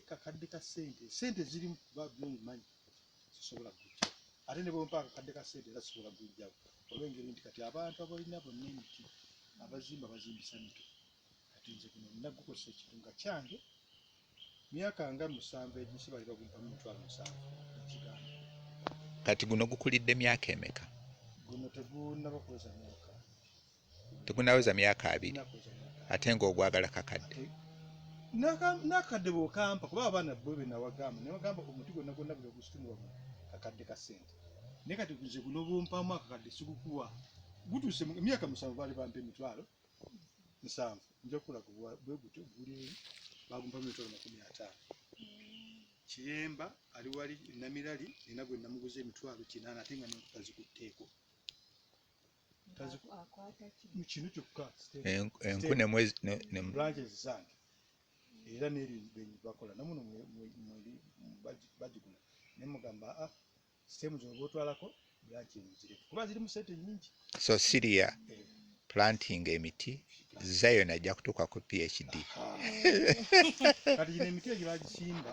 kakadde ka sente zirimu kuba by'omanyi sisobola kujja ate ne bwompa akakadde ka sente era sisobola kujjawo olw'engeri nti kati abantu abalina bonna emiti abazimba bazimbisa mito kati nze guno nina gukozesa ekitunga kyange myaka nga 7 egisi bali bagumpamu 7,000 ekiganda. Kati guno gukulidde myaka emeka? Guno tegunnaba kuweza myaka. Tegunnaweza myaka 2 ate ng'ogwagala kakadde. Nakadde bw'okampa kuba abaana bo be nawagamba ne bagamba omuti gwonna gwonna bwe gusitulwa mu kakadde ka sente. Naye kati nze guno bw'ompamu akakadde sigukuwa. Gutuuse mu myaka 7 baali bampa emitwalo 7 nja kukula bwe gutyo guli bagumpamu emitwalo 50. Kiyemba ali wali Namirali nina gwe namuguza emitwalo 8 ate nga n'enkuta zikutteeko. Kino kyokka enku ne branches zange era n'eri benyi bakola namuno mweri bagigula ne mugamba sitemu zino bw'otwalako branch emuzire kuba ziri mu sente nyingi. So Syria planting emiti Zion ajja kutuuka ku PhD. Kati gino emiti egyo bagisimba